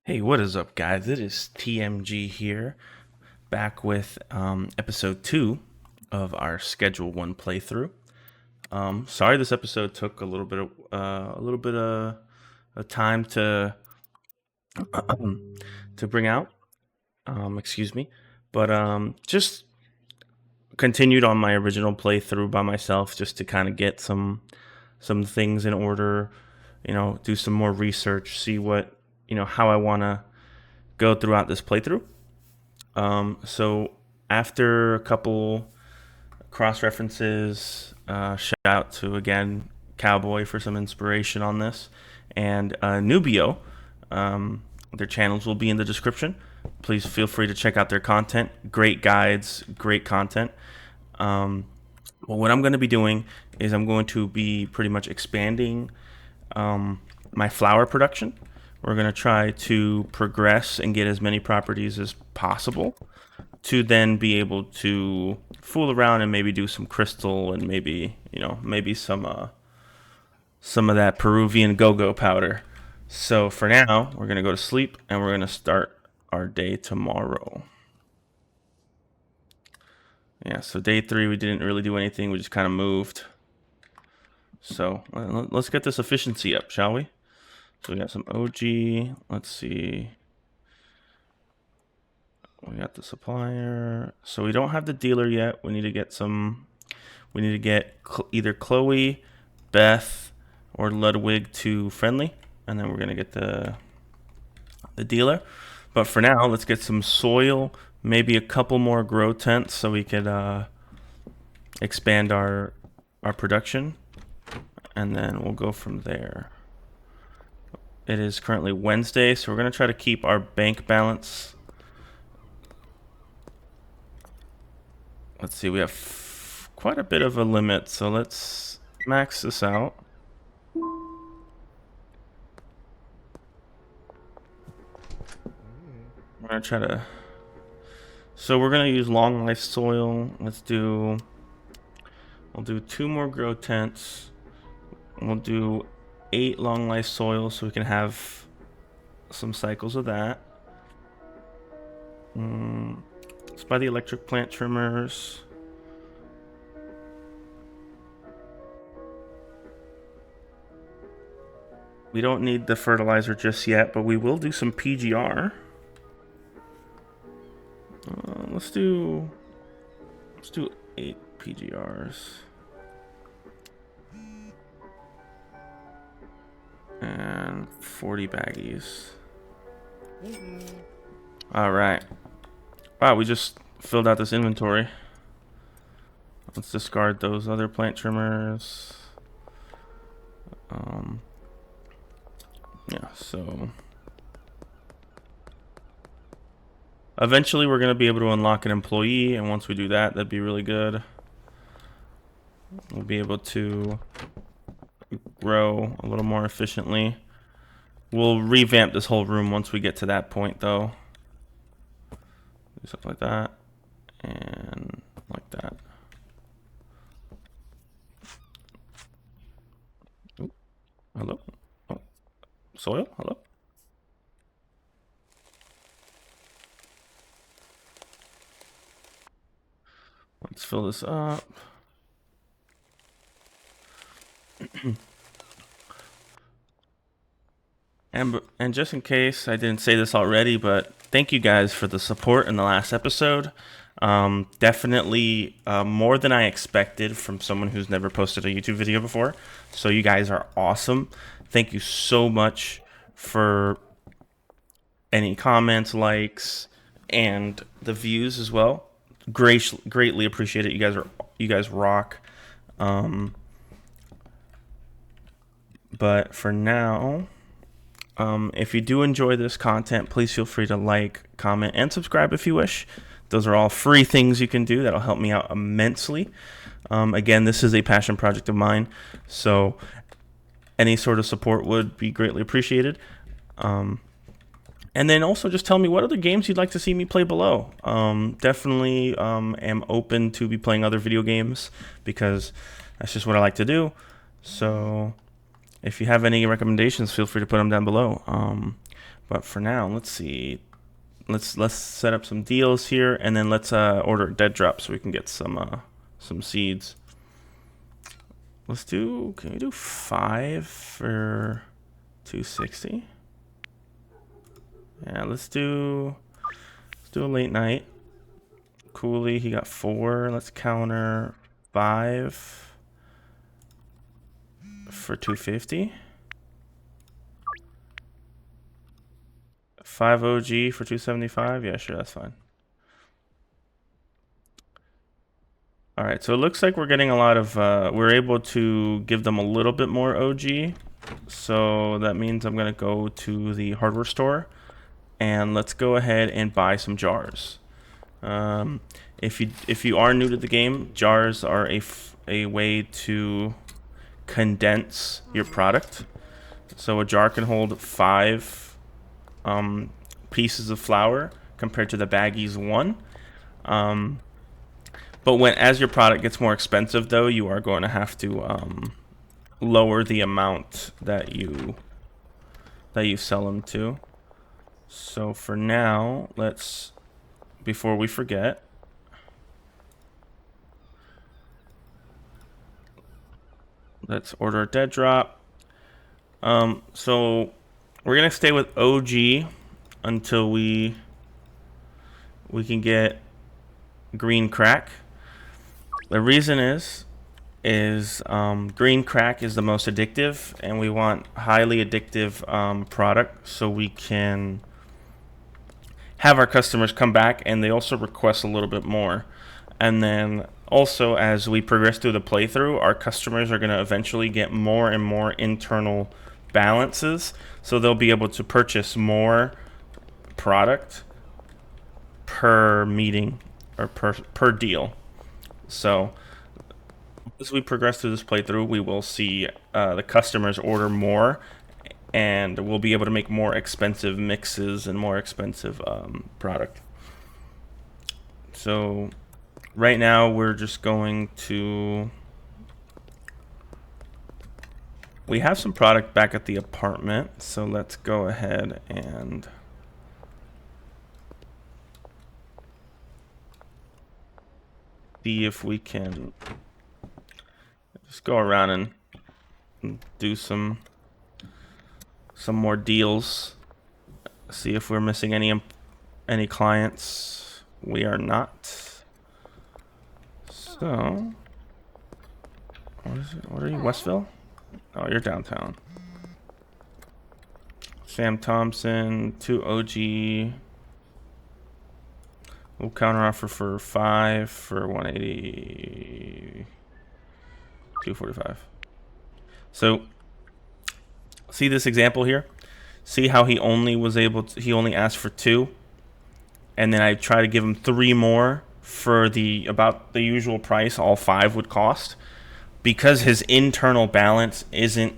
Hey, what is up, guys? It is TMG here, back with episode 2 of our Schedule 1 playthrough. Sorry, this episode took a time to bring out. Excuse me, but just continued on my original playthrough by myself, just to kind of get some things in order. Do some more research, see what how I want to go throughout this playthrough. So after a couple cross references, shout out to again Cowboy for some inspiration on this, and Nubio. Their channels will be in the description. Please feel free to check out their content. Great guides, great content. Well, what I'm going to be doing is I'm going to be pretty much expanding my flower production. We're going to try to progress and get as many properties as possible to then be able to fool around and maybe do some crystal and maybe some of that Peruvian go-go powder. So for now, we're going to go to sleep and we're going to start our day tomorrow. Yeah, so day 3 we didn't really do anything. We just kind of moved. So let's get this efficiency up, shall we? So we got some OG. Let's see. We got the supplier. So we don't have the dealer yet. We need to get some. We need to get either Chloe, Beth, or Ludwig to friendly, and then we're gonna get the dealer. But for now, let's get some soil. Maybe a couple more grow tents so we could expand our production, and then we'll go from there. It is currently Wednesday, so we're gonna try to keep our bank balance. Let's see, we have quite a bit of a limit, so let's max this out. We're gonna try to. So we're gonna use long life soil. We'll do 2 more grow tents. We'll do 8 long life soil so we can have some cycles of that. Let's buy the electric plant trimmers. We don't need the fertilizer just yet, but we will do some PGR. Let's do 8 PGRs. And 40 baggies. All right. Wow, we just filled out this inventory. Let's discard those other plant trimmers. Yeah, so eventually we're going to be able to unlock an employee, and once we do that, that'd be really good. We'll be able to grow a little more efficiently. We'll revamp this whole room once we get to that point, though. Do something like that, and like that. Ooh, hello? Oh, soil? Hello? Let's fill this up. And just in case I didn't say this already, but thank you guys for the support in the last episode. Definitely more than I expected from someone who's never posted a YouTube video before. So you guys are awesome. Thank you so much for any comments, likes, and the views as well. Greatly appreciate it. You guys rock. But for now, if you do enjoy this content, please feel free to like, comment, and subscribe if you wish. Those are all free things you can do that'll help me out immensely. Again, this is a passion project of mine, so any sort of support would be greatly appreciated. And then also just tell me what other games you'd like to see me play below. Definitely am open to be playing other video games because that's just what I like to do. So If you have any recommendations, feel free to put them down below. But for now, let's see. Let's set up some deals here, and then let's order a dead drop so we can get some seeds. Let's do. Can we do 5 for 260? Yeah, let's do a late night. Cooley, he got 4. Let's counter 5 for 250. 5 OG for 275. Yeah, sure, that's fine. All right, so it looks like we're getting a lot of, we're able to give them a little bit more OG. So that means I'm gonna go to the hardware store and let's go ahead and buy some jars. If you are new to the game, jars are a way to condense your product. So a jar can hold 5 pieces of flour compared to the baggies 1. But as your product gets more expensive, though, you are going to have to lower the amount that you sell them to. So for now, before we forget, let's order a dead drop. So we're gonna stay with OG until we can get green crack. The reason is green crack is the most addictive, and we want highly addictive product so we can have our customers come back, and they also request a little bit more. And then also, as we progress through the playthrough, our customers are going to eventually get more and more internal balances, so they'll be able to purchase more product per meeting or per deal. So as we progress through this playthrough, we will see the customers order more, and we'll be able to make more expensive mixes and more expensive product. So right now we're just going to... We have some product back at the apartment, so let's go ahead and see if we can just go around and do some more deals. See if we're missing any clients. We are not. So, what is it? What are you, Westville? Oh, you're downtown. Sam Thompson, 2 OG. We'll counter offer for 5 for 180. 245. So, see this example here? See how he only asked for 2, and then I try to give him 3 more for about the usual price all 5 would cost. Because his internal balance isn't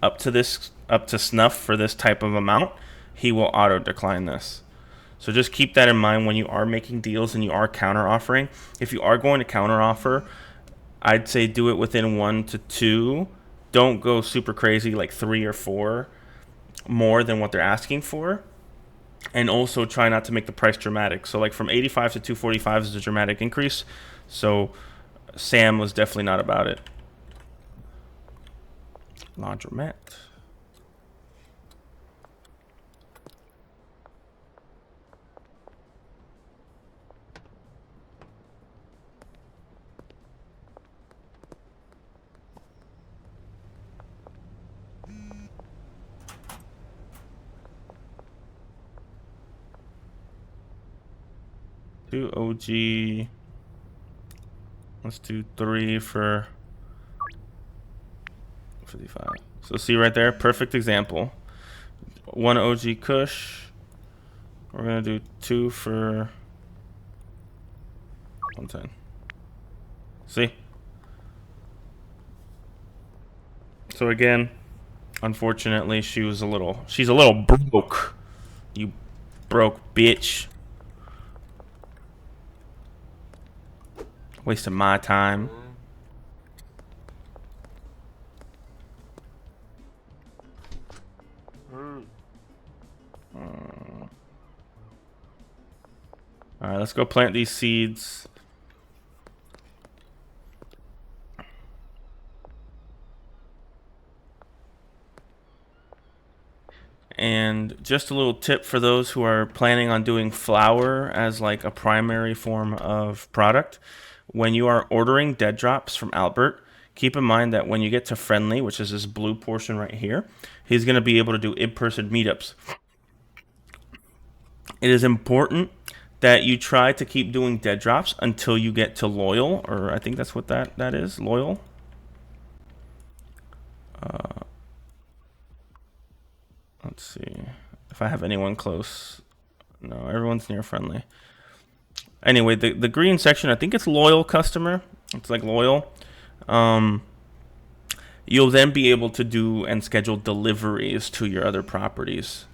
up to snuff for this type of amount, he will auto decline this. So just keep that in mind when you are making deals and you are counter offering. If you are going to counter offer, I'd say do it within 1 to 2. Don't go super crazy like 3 or 4 more than what they're asking for. And also try not to make the price dramatic. So like from 85 to 245 is a dramatic increase. So Sam was definitely not about it. Laundromat. Do OG. Let's do 3 for 55. So see right there, perfect example. 1 OG Kush. We're gonna do 2 for 110. See? So again, unfortunately, she's a little broke. You broke bitch. Wasting my time. All right, let's go plant these seeds. And just a little tip for those who are planning on doing flour as like a primary form of product. When you are ordering dead drops from Albert, keep in mind that when you get to friendly, which is this blue portion right here, he's going to be able to do in-person meetups. It is important that you try to keep doing dead drops until you get to loyal, or I think that's what that is, loyal. Let's see if I have anyone close. No, everyone's near friendly. Anyway, the green section, I think it's loyal customer. It's like loyal. You'll then be able to do and schedule deliveries to your other properties.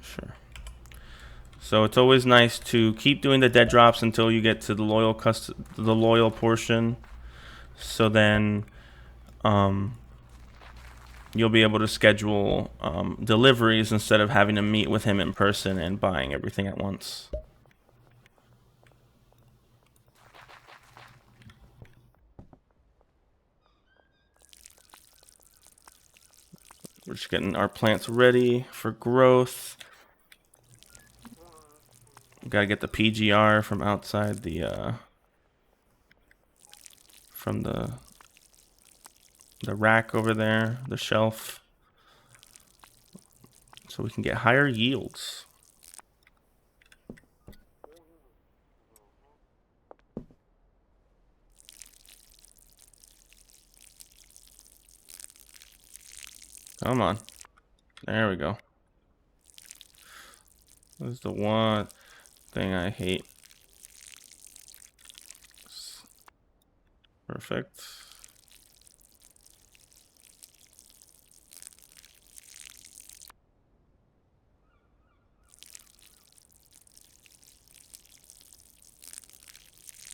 Sure. So it's always nice to keep doing the dead drops until you get to the loyal portion. So then you'll be able to schedule deliveries instead of having to meet with him in person and buying everything at once. We're just getting our plants ready for growth. We've got to get the PGR from outside the from the rack over there, the shelf, so we can get higher yields. Come on. There we go. This is the one thing I hate. Perfect.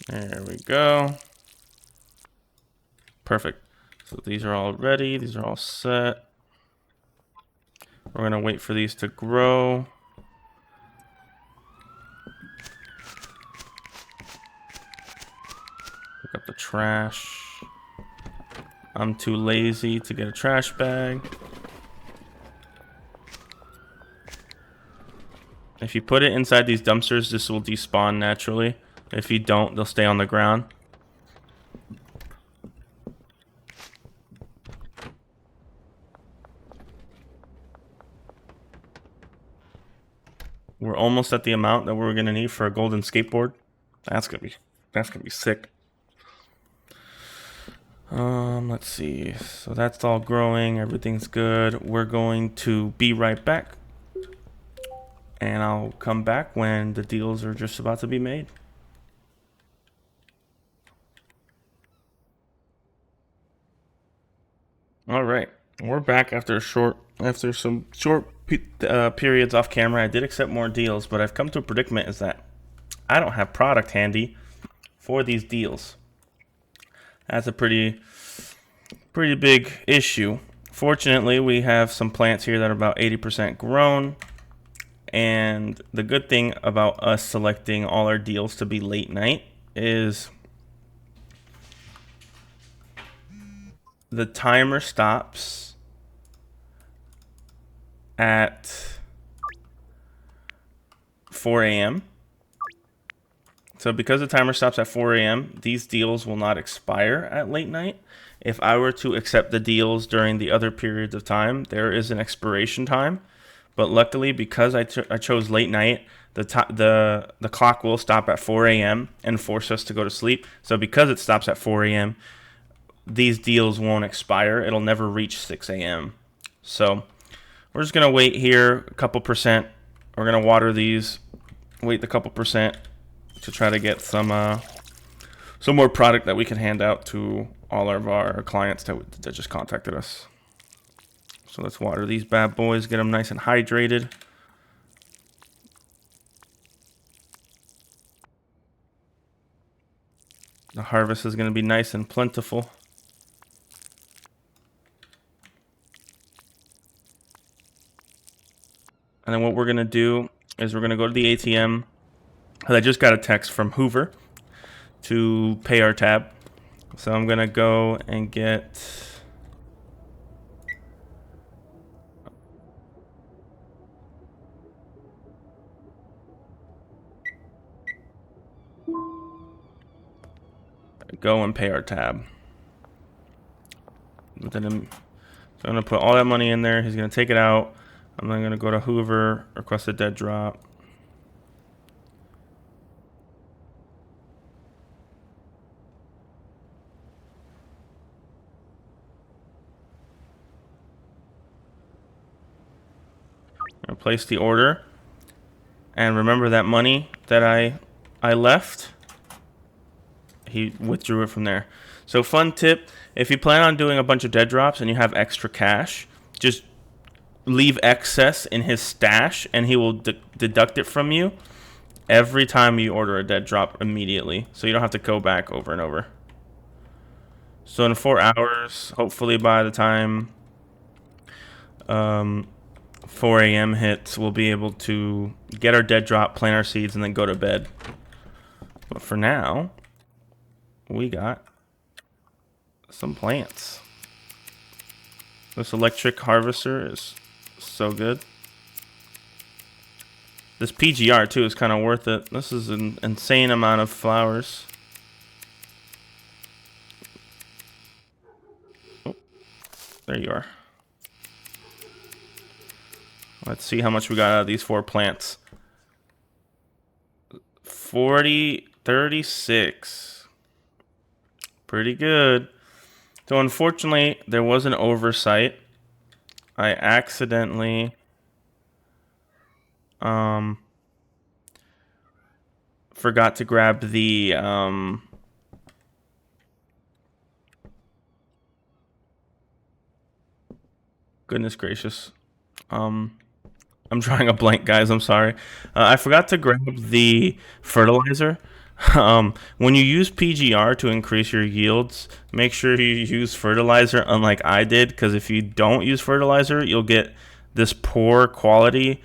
There we go. Perfect. So these are all ready. These are all set. We're going to wait for these to grow. Pick up the trash. I'm too lazy to get a trash bag. If you put it inside these dumpsters, this will despawn naturally. If you don't, they'll stay on the ground. We're almost at the amount that we're gonna need for a golden skateboard. That's gonna be sick. Let's see. So that's all growing. Everything's good. We're going to be right back, and I'll come back when the deals are just about to be made. All right, we're back after some short periods off camera. I did accept more deals, but I've come to a predicament is that I don't have product handy for these deals. That's a pretty big issue. Fortunately, we have some plants here that are about 80% grown. And the good thing about us selecting all our deals to be late night is the timer stops at 4 a.m. So because the timer stops at 4 a.m., these deals will not expire at late night. If I were to accept the deals during the other periods of time, there is an expiration time. But luckily, because I chose late night, the clock will stop at 4 a.m. and force us to go to sleep. So because it stops at 4 a.m., these deals won't expire. It'll never reach 6 a.m. So we're just going to wait here a couple percent. We're going to water these, wait the couple percent to try to get some more product that we can hand out to all of our clients that just contacted us. So let's water these bad boys, get them nice and hydrated. The harvest is going to be nice and plentiful. And then what we're going to do is we're gonna go to the ATM. I just got a text from Hoover to pay our tab. So I'm gonna go and get pay our tab. But then I'm gonna put all that money in there. He's gonna take it out. I'm then gonna go to Hoover, request a dead drop. I'm gonna place the order. And remember that money that I left? He withdrew it from there. So fun tip, if you plan on doing a bunch of dead drops and you have extra cash, just leave excess in his stash and he will deduct it from you every time you order a dead drop immediately. So you don't have to go back over and over. So in 4 hours, hopefully by the time 4 a.m. hits, we'll be able to get our dead drop, plant our seeds, and then go to bed. But for now, we got some plants. This electric harvester is so good. This PGR too is kind of worth it. This is an insane amount of flowers. Oh, there you are. Let's see how much we got out of these 4 plants. 36. Pretty good. So unfortunately, there was an oversight. I accidentally forgot to grab the goodness gracious. I'm drawing a blank, guys. I'm sorry. I forgot to grab the fertilizer. When you use PGR to increase your yields, make sure you use fertilizer, unlike I did, because if you don't use fertilizer, you'll get this poor quality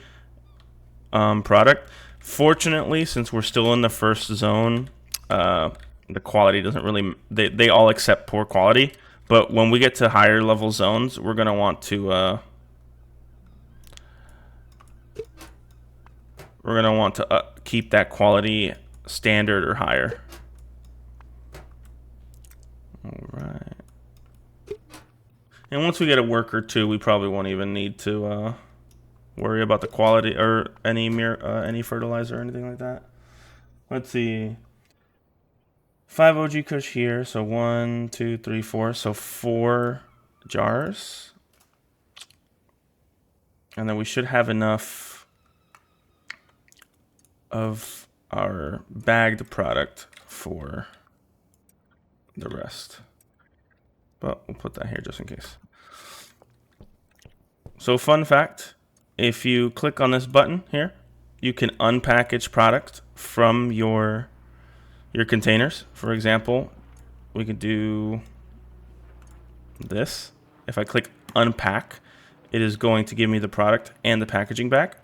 product. Fortunately, since we're still in the first zone, the quality doesn't really... They all accept poor quality. But when we get to higher level zones, we're going to want to... we're going to want to keep that quality standard or higher. All right. And once we get a work or two, we probably won't even need to worry about the quality or any fertilizer or anything like that. Let's see. 5 OG Kush here. So 1, 2, 3, 4. So 4 jars. And then we should have enough of our bagged product for the rest. But we'll put that here just in case. So fun fact, if you click on this button here, you can unpackage product from your containers. For example, we could do this. If I click unpack, it is going to give me the product and the packaging back.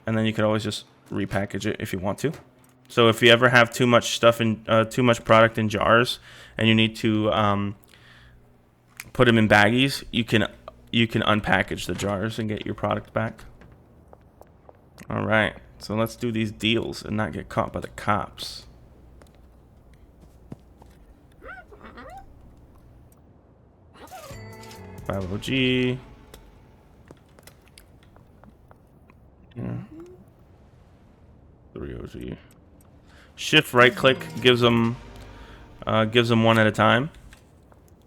And then you could always just repackage it if you want to. So if you ever have too much stuff in too much product in jars and you need to put them in baggies, you can unpackage the jars and get your product back. All right, so let's do these deals and not get caught by the cops. Five OG. Yeah. 3 OG. Shift right click gives them one at a time.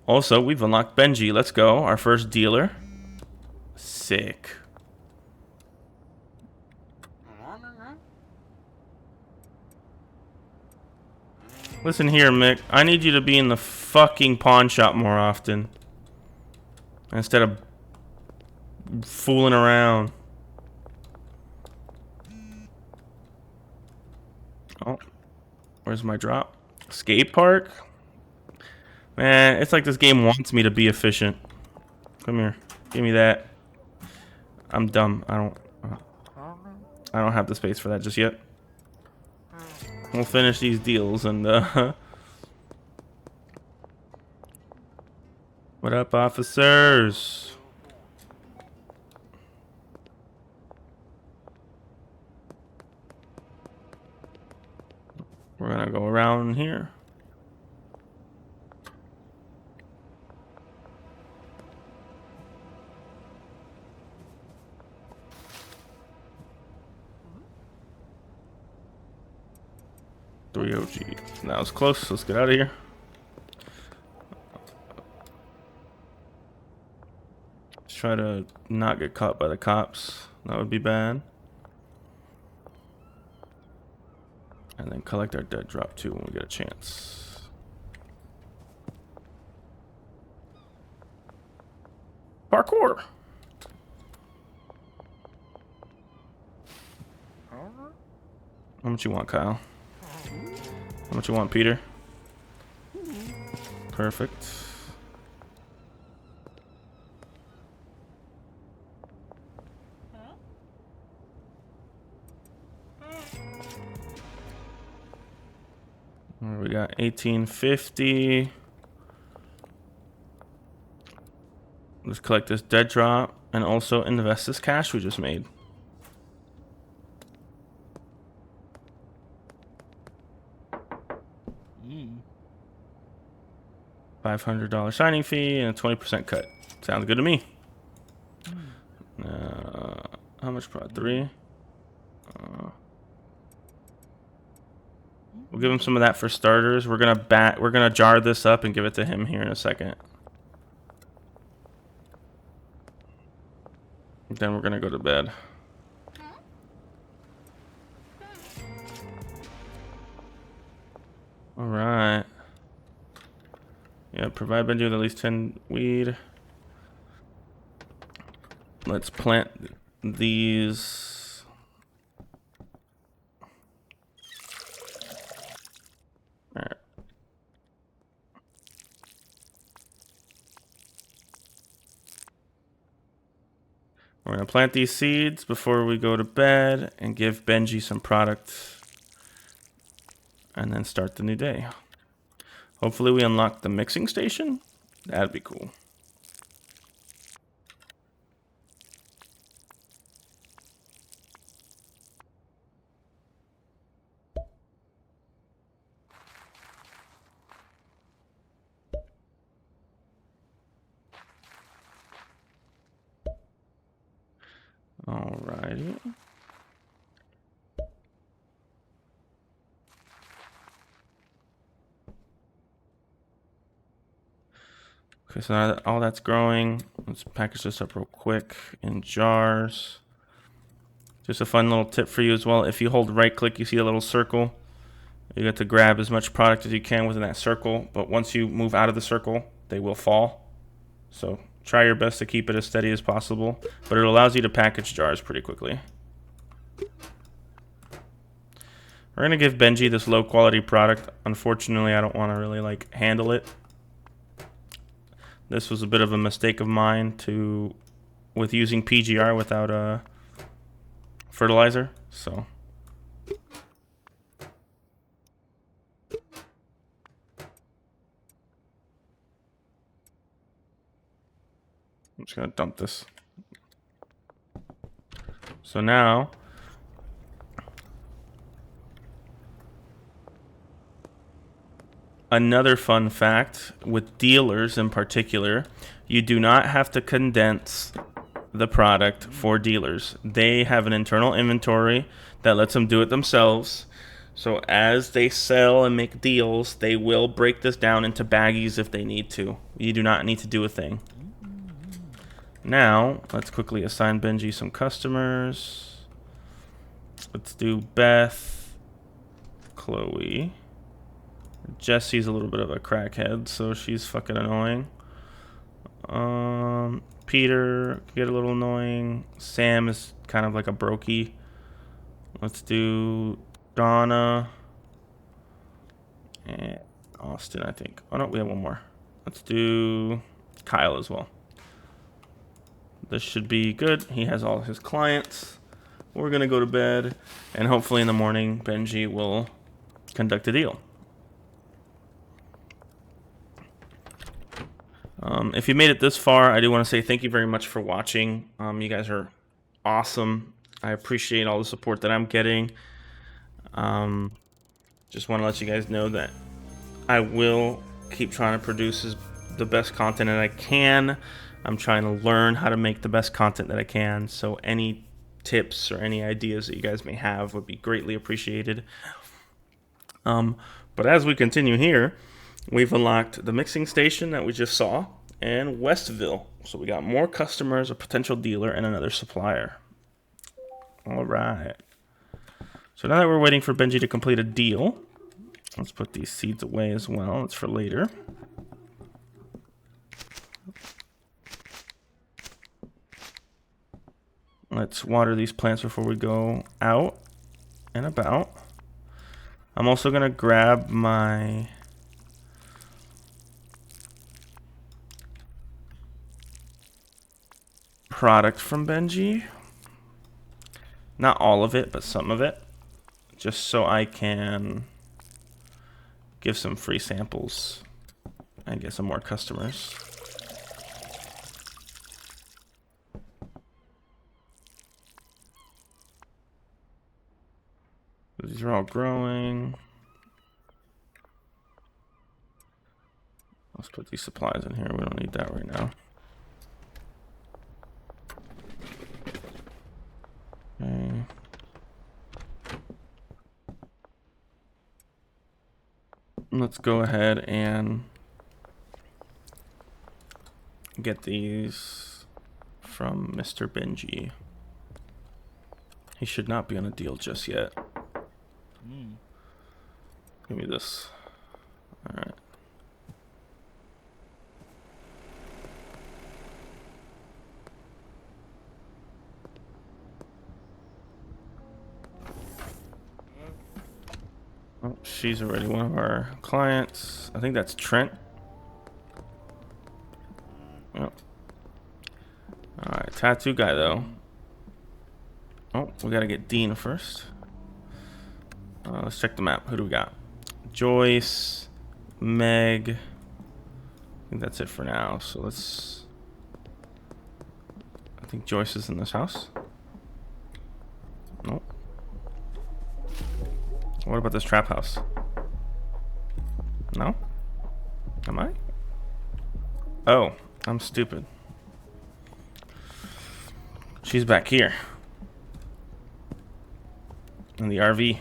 Also, we've unlocked Benji. Let's go. Our first dealer. Sick. Listen here, Mick. I need you to be in the fucking pawn shop more often. Instead of fooling around. Oh, where's my drop? Skate park? Man, it's like this game wants me to be efficient. Come here. Give me that. I'm dumb. I don't... I don't have the space for that just yet. We'll finish these deals and what up, officers? We're gonna go around here. Three OG. Now it's close. Let's get out of here. Let's try to not get caught by the cops. That would be bad. And then collect our dead drop too when we get a chance. Parkour. How much you want, Kyle? How much you want, Peter? Perfect. We got 1850. Let's collect this dead drop and also invest this cash we just made. $500 signing fee and a 20% cut. Sounds good to me. How much product? 3. We'll give him some of that for starters. We're gonna jar this up and give it to him here in a second. Then we're gonna go to bed. All right. Yeah, provide Benji with at least 10 weed. Let's plant these. All right. We're gonna plant these seeds before we go to bed and give Benji some product and then start the new day. Hopefully we unlock the mixing station. That'd be cool. Alrighty. Okay, so now that all that's growing, let's package this up real quick in jars. Just a fun little tip for you as well. If you hold right click, you see a little circle. You get to grab as much product as you can within that circle, but once you move out of the circle, they will fall. So try your best to keep it as steady as possible, but it allows you to package jars pretty quickly. We're gonna give Benji this low quality product. Unfortunately, I don't want to really handle it. This was a bit of a mistake of mine with using PGR without a fertilizer. So I'm just gonna dump this. So now another fun fact with dealers in particular, you do not have to condense the product for dealers. They have an internal inventory that lets them do it themselves. So as they sell and make deals, they will break this down into baggies if they need to. You do not need to do a thing. Now, let's quickly assign Benji some customers. Let's do Beth, Chloe. Jesse's a little bit of a crackhead, so she's fucking annoying. Peter get a little annoying. Sam is kind of like a brokey. Let's do Donna and Austin, I think. Oh no, we have one more. Let's do Kyle as well. This should be good. He has all his clients. we're gonna go to bed, and hopefully in the morning Benji will conduct a deal. If you made it this far, I do want to say thank you very much for watching. You guys are awesome. I appreciate all the support that I'm getting. Just want to let you guys know that I will keep trying to produce the best content that I can. I'm trying to learn how to make the best content that I can. So any tips or any ideas that you guys may have would be greatly appreciated. But as we continue here, we've unlocked the mixing station that we just saw and Westville. So we got more customers, a potential dealer, and another supplier. All right. So now that we're waiting for Benji to complete a deal, let's put these seeds away as well. It's for later. Let's water these plants before we go out and about. I'm also going to grab my product from Benji. Not all of it, but some of it. Just so I can give some free samples and get some more customers. These are all growing. Let's put these supplies in here. We don't need that right now. Okay. Let's go ahead and get these from Mr. Benji. He should not be on a deal just yet. Give me this. All right. Oh, she's already one of our clients. I think that's Trent. Yep. All right, tattoo guy though. Oh, we gotta get Dean first. Let's check the map. Who do we got? Joyce, Meg. I think that's it for now. So let's. I think Joyce is in this house. Nope. What about this trap house? No? Am I? Oh, I'm stupid. She's back here. In the RV.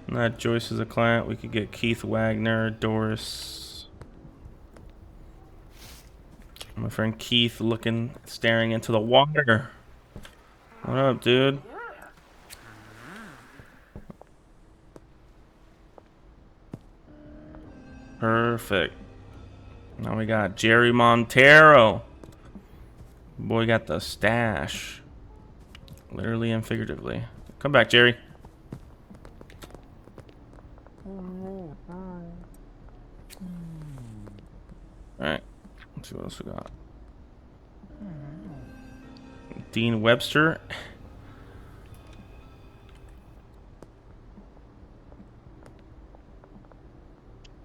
Not Joyce is a client. We could get Keith Wagner, Doris. My friend Keith staring into the water. What up, dude? Perfect. Now we got Jerry Montero. Boy got the stash. Literally and figuratively. Come back, Jerry. Alright. Let's see what else we got. Dean Webster.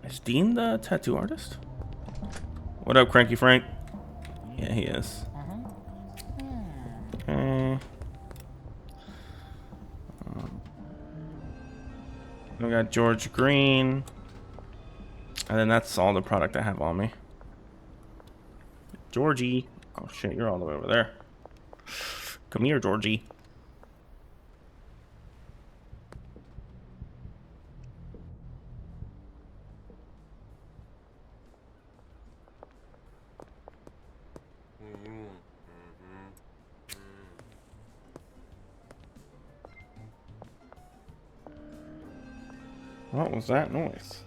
Is Dean the tattoo artist? What up, Cranky Frank? Yeah, he is. Okay. We got George Green. And then that's all the product I have on me. Georgie. Oh shit, you're all the way over there. Come here, Georgie. What was that noise?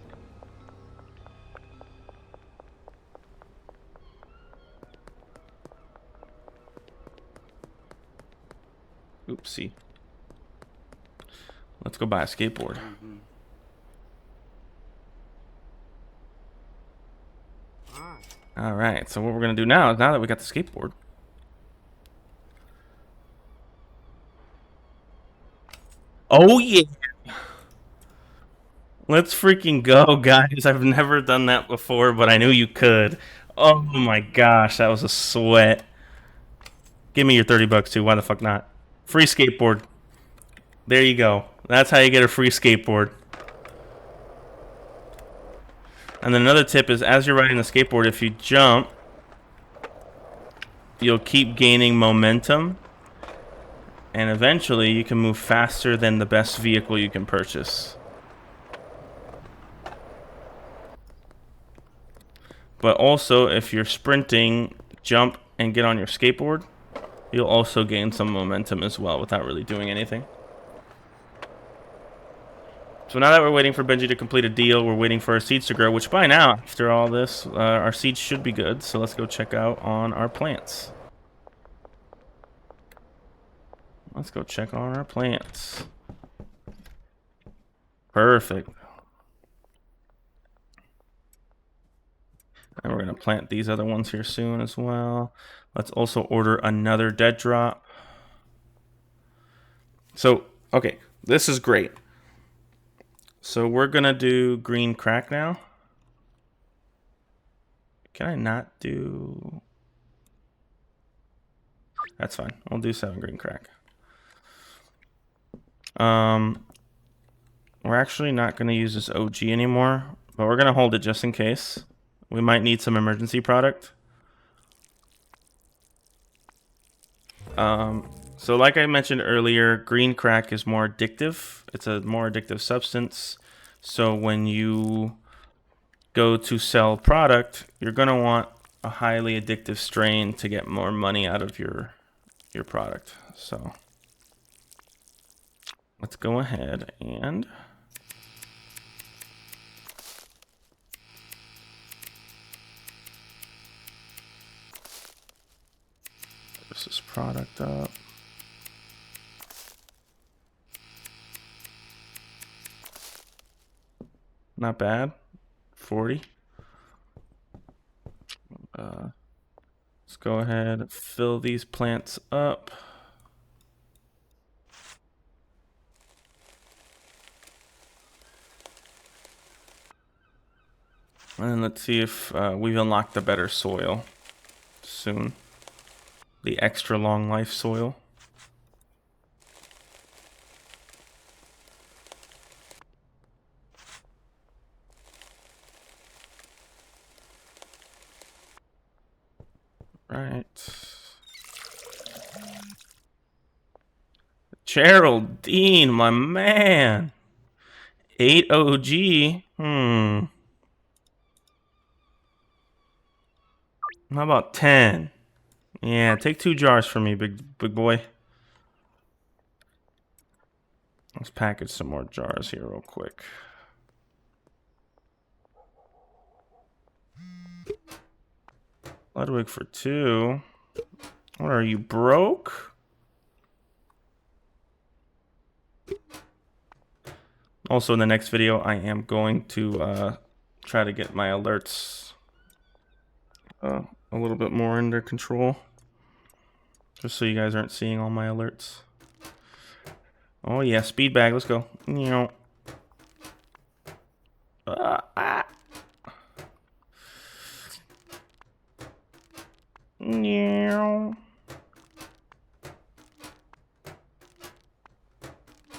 Oopsie. Let's go buy a skateboard. All right, so what we're gonna do now is, now that we got the skateboard, oh yeah, let's freaking go, guys. I've never done that before, but I knew you could. Oh my gosh, that was a sweat. Give me your 30 bucks too. Why the fuck not? Free skateboard. There you go. That's how you get a free skateboard. And then another tip is, as you're riding the skateboard, if you jump, you'll keep gaining momentum, and eventually you can move faster than the best vehicle you can purchase. But also, if you're sprinting, jump and get on your skateboard, you'll also gain some momentum as well without really doing anything. So now that we're waiting for Benji to complete a deal, we're waiting for our seeds to grow, which by now, after all this, our seeds should be good. So let's go check out on our plants. Let's go check on our plants. Perfect. And we're going to plant these other ones here soon as well. Let's also order another dead drop. So, okay, this is great. So we're going to do green crack now. Can I not do... That's fine. I'll do 7 green crack. We're actually not going to use this OG anymore, but we're going to hold it just in case. We might need some emergency product. So like I mentioned earlier, green crack is more addictive. It's a more addictive substance. So when you go to sell product, you're going to want a highly addictive strain to get more money out of your product. So let's go ahead and this product up. Not bad. 40. Let's go ahead and fill these plants up. And let's see if we've unlocked the better soil soon. The extra long life soil. Right. Geraldine, my man. 8 OG. How about 10? Yeah, take 2 jars for me, big boy. Let's package some more jars here real quick. Ludwig for 2. What are you, broke? Also, in the next video, I am going to try to get my alerts a little bit more under control. Just so you guys aren't seeing all my alerts. Oh yeah, speed bag, let's go.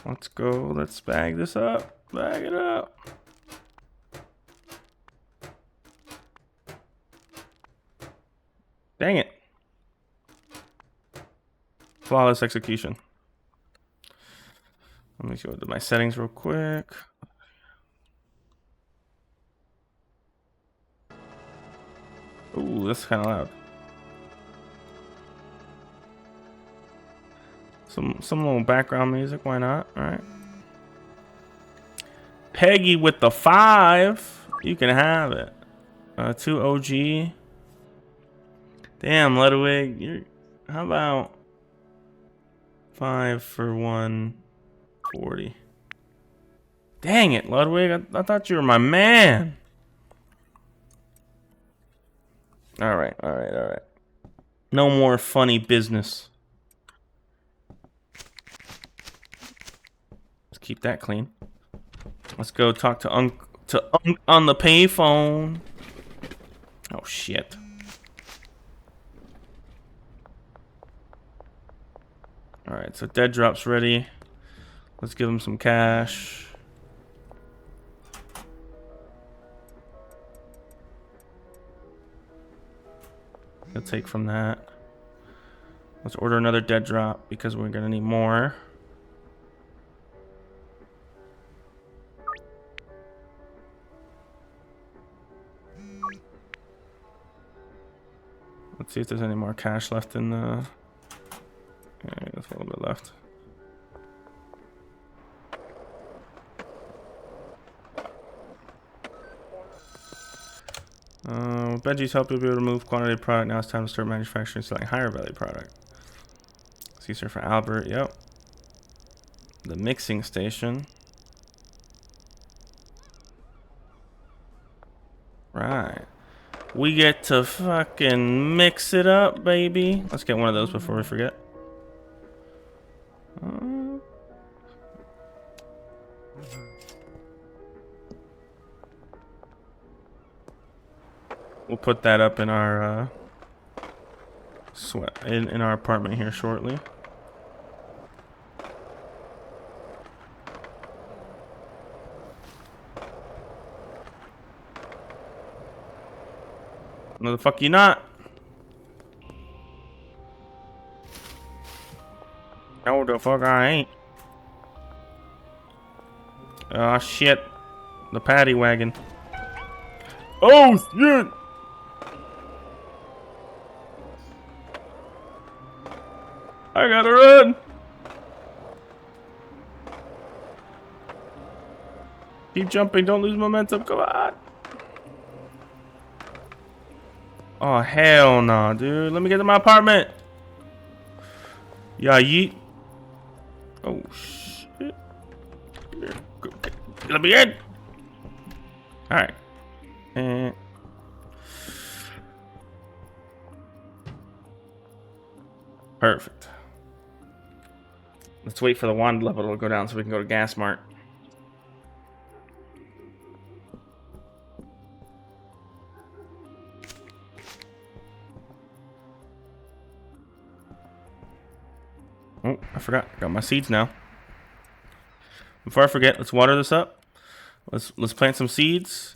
Let's go, let's bag this up. Bag it up. Dang it. Flawless execution. Let me go to my settings real quick. Ooh, that's kind of loud. Some little background music, why not? All right. Peggy with the 5. You can have it. 2 OG. Damn, Ludwig, how about 5 for 140? Dang it, Ludwig, I thought you were my man. Alright, alright, alright. No more funny business. Let's keep that clean. Let's go talk to Unc on the payphone. Oh shit. Alright, so dead drop's ready. Let's give him some cash. I'll take from that. Let's order another dead drop because we're gonna need more. Let's see if there's any more cash left in the... Yeah, there's a little bit left. Benji's helped you be able to move quantity of product. Now it's time to start manufacturing and selling higher value product. Caesar for Albert, yep. The mixing station. Right. We get to fucking mix it up, baby. Let's get one of those before we forget. We'll put that up in our in our apartment here shortly. No, the fuck you not? No, the fuck I ain't. Oh shit. The paddy wagon. Oh shit! I gotta run! Keep jumping, don't lose momentum, come on! Oh hell no, dude. Let me get to my apartment! Yeah, yeet. Oh shit. Let me in! Alright. And perfect. Let's wait for the wand level to go down so we can go to Gas Mart. Oh, I forgot. Got my seeds now. Before I forget, let's water this up. Let's plant some seeds.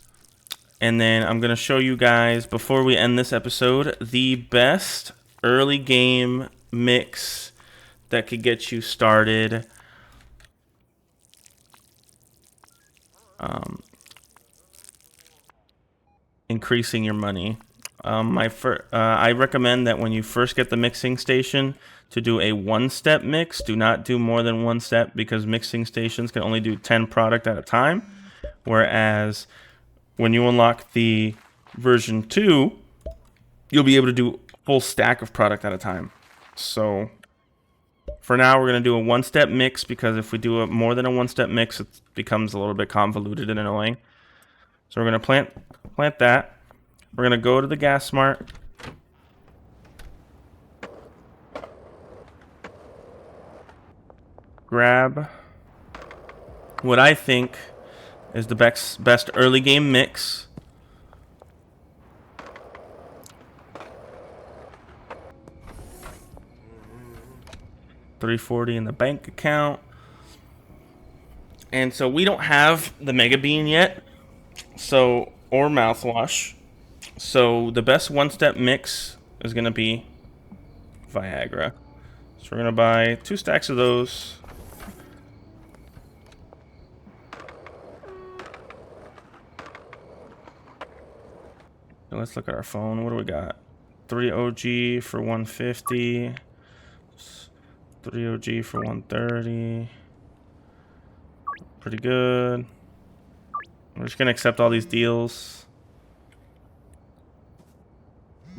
And then I'm going to show you guys, before we end this episode, the best early game mix that could get you started. Increasing your money. I recommend that when you first get the mixing station to do a one-step mix. Do not do more than one step because mixing stations can only do 10 product at a time. Whereas when you unlock the version 2, you'll be able to do a full stack of product at a time. So for now, we're going to do a one-step mix because if we do more than a one-step mix, it becomes a little bit convoluted and annoying. So we're going to plant that. We're going to go to the Gas Mart. Grab what I think is the best early game mix. $340 in the bank account. And so we don't have the Mega Bean yet. So, or mouthwash. So the best one-step mix is going to be Viagra. So we're going to buy 2 stacks of those. Now let's look at our phone. What do we got? 3 OG for 150. 3 OG for 130. Pretty good. We're just going to accept all these deals.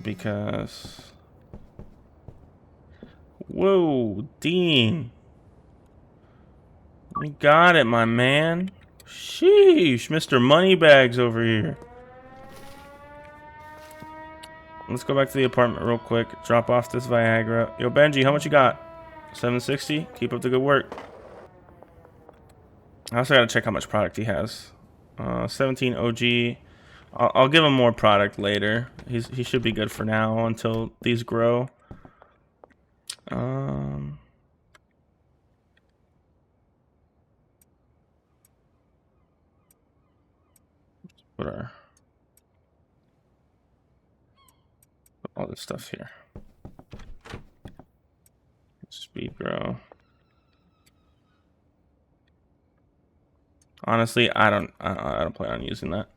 Because... Whoa, Dean. You got it, my man. Sheesh, Mr. Moneybags over here. Let's go back to the apartment real quick. Drop off this Viagra. Yo, Benji, how much you got? 760? Keep up the good work. I also gotta check how much product he has. 17 OG. I'll give him more product later. He should be good for now until these grow. Put all this stuff here. Speed grow. Honestly, I don't plan on using that.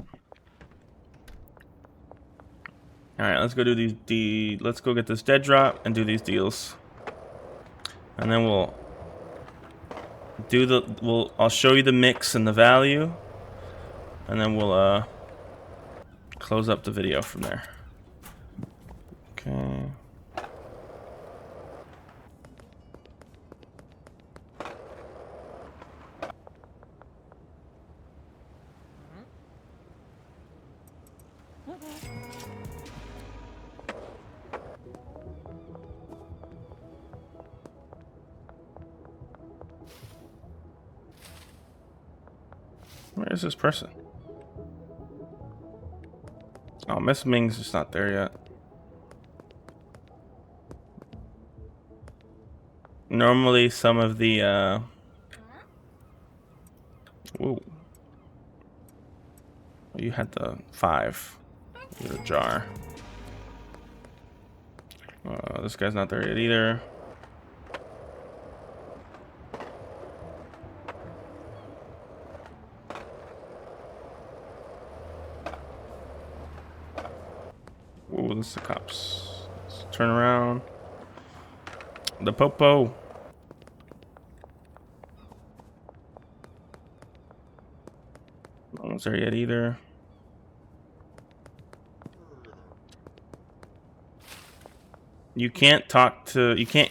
All right, let's go do these. Let's go get this dead drop and do these deals, and then I'll show you the mix and the value, and then we'll close up the video from there. Okay. Where is this person? Oh, Miss Ming's just not there yet. Normally, some of the whoa. You had the 5. Get a jar. This guy's not there yet either. Ooh, this is the cops. Let's turn around. The popo. No one's there yet either. You can't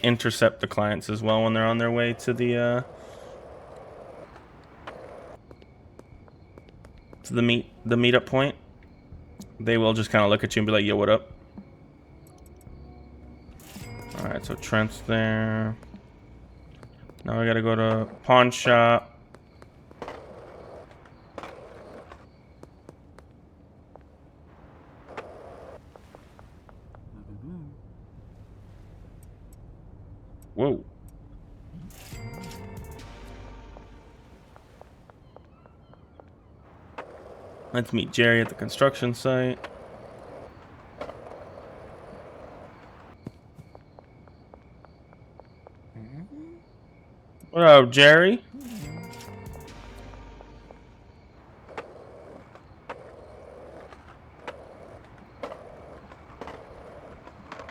intercept the clients as well when they're on their way to the meetup point. They will just kind of look at you and be like, yo, what up? All right, so Trent's there. Now I gotta go to pawn shop. Whoa. Let's meet Jerry at the construction site. What up, Jerry?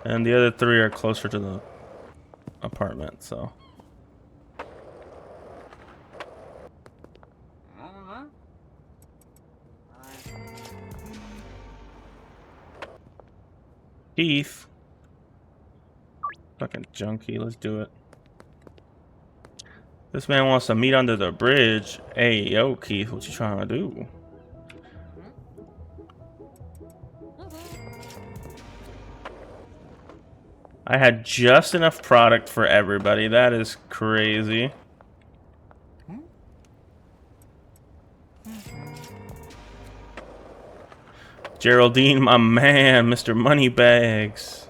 And the other 3 are closer to the apartment, so. Keith. Fucking junkie, let's do it. This man wants to meet under the bridge. Hey, yo, Keith, what you trying to do? I had just enough product for everybody. That is crazy. Geraldine, my man, Mr. Moneybags.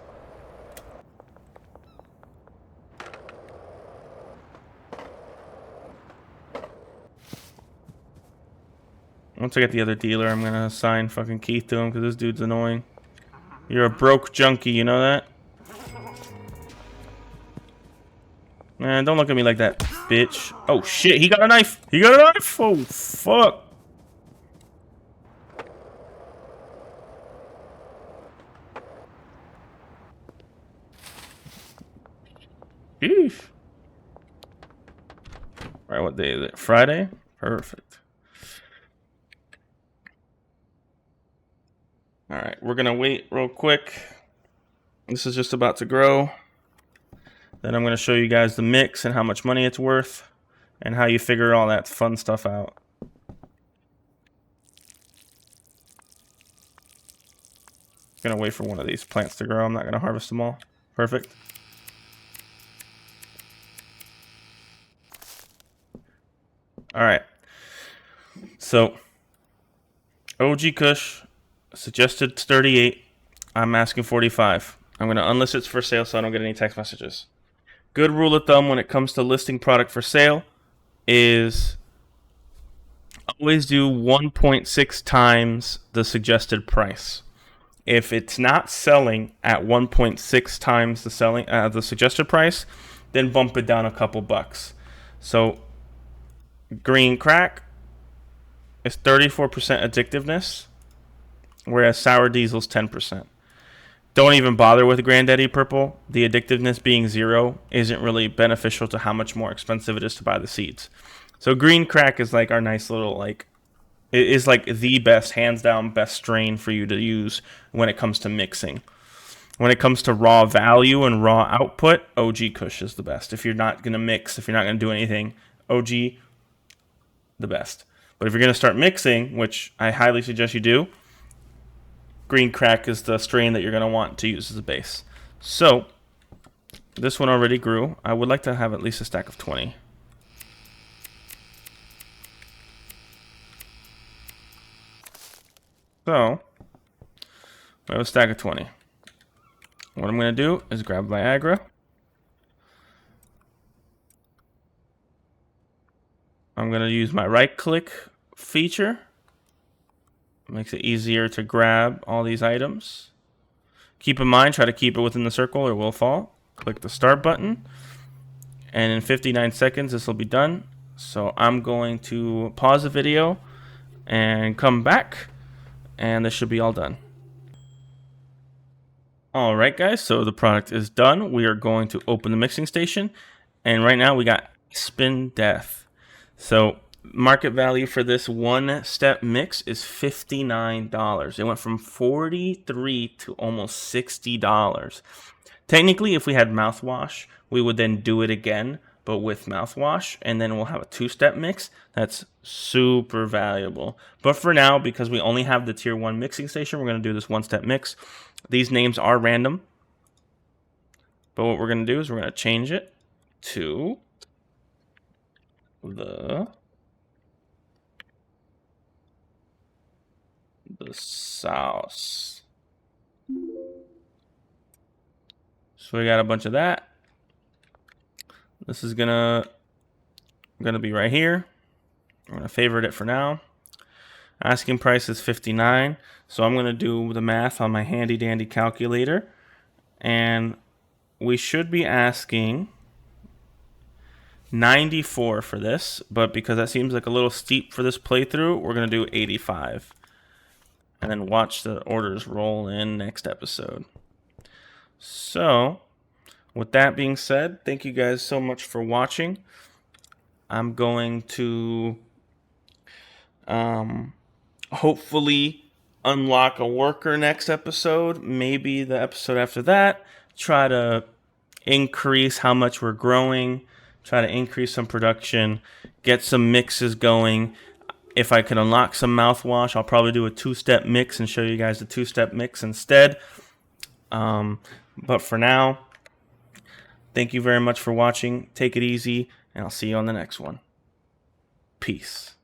Once I get the other dealer, I'm gonna assign fucking Keith to him because this dude's annoying. You're a broke junkie, you know that? Man, don't look at me like that, bitch. Oh shit, he got a knife! He got a knife! Oh fuck! Sheesh. Alright, what day is it? Friday? Perfect. Alright, we're gonna wait real quick. This is just about to grow. Then I'm gonna show you guys the mix and how much money it's worth and how you figure all that fun stuff out. Gonna wait for one of these plants to grow. I'm not gonna harvest them all. Perfect. All right. So OG Kush suggested 38. I'm asking 45. I'm gonna unlist it for sale so I don't get any text messages. Good rule of thumb when it comes to listing product for sale is always do 1.6 times the suggested price. If it's not selling at 1.6 times the suggested price, then bump it down a couple bucks. So green crack is 34% addictiveness, whereas sour diesel is 10%. Don't even bother with Granddaddy Purple. The addictiveness being 0 isn't really beneficial to how much more expensive it is to buy the seeds. So green crack is like our nice little like it is like the best, hands down best strain for you to use when it comes to mixing. When it comes to raw value and raw output, OG Kush is the best. If you're not going to mix, if you're not going to do anything, OG, the best. But if you're going to start mixing, which I highly suggest you do, green crack is the strain that you're going to want to use as a base. So this one already grew. I would like to have at least a stack of 20. So I have a stack of 20. What I'm going to do is grab Viagra. I'm going to use my right click feature. It makes it easier to grab all these items. Keep in mind, try to keep it within the circle or it will fall. Click the start button. And in 59 seconds, this will be done. So I'm going to pause the video and come back. And this should be all done. Alright guys, so the product is done. We are going to open the mixing station. And right now we got Spin Death. So market value for this one-step mix is $59. It went from $43 to almost $60. Technically, if we had mouthwash, we would then do it again, but with mouthwash, and then we'll have a two-step mix. That's super valuable. But for now, because we only have the tier 1 mixing station, we're going to do this one-step mix. These names are random, but what we're going to do is we're going to change it to the sauce. So we got a bunch of that. This is gonna be right here. I'm gonna favorite it for now. Asking price is $59. So I'm gonna do the math on my handy dandy calculator, and we should be asking $94 for this, but because that seems like a little steep for this playthrough, we're gonna do $85. And then watch the orders roll in next episode. So, with that being said, thank you guys so much for watching. I'm going to hopefully unlock a worker next episode. Maybe the episode after that. Try to increase how much we're growing. Try to increase some production. Get some mixes going. If I can unlock some mouthwash, I'll probably do a two-step mix and show you guys the two-step mix instead. But for now, thank you very much for watching. Take it easy, and I'll see you on the next one. Peace.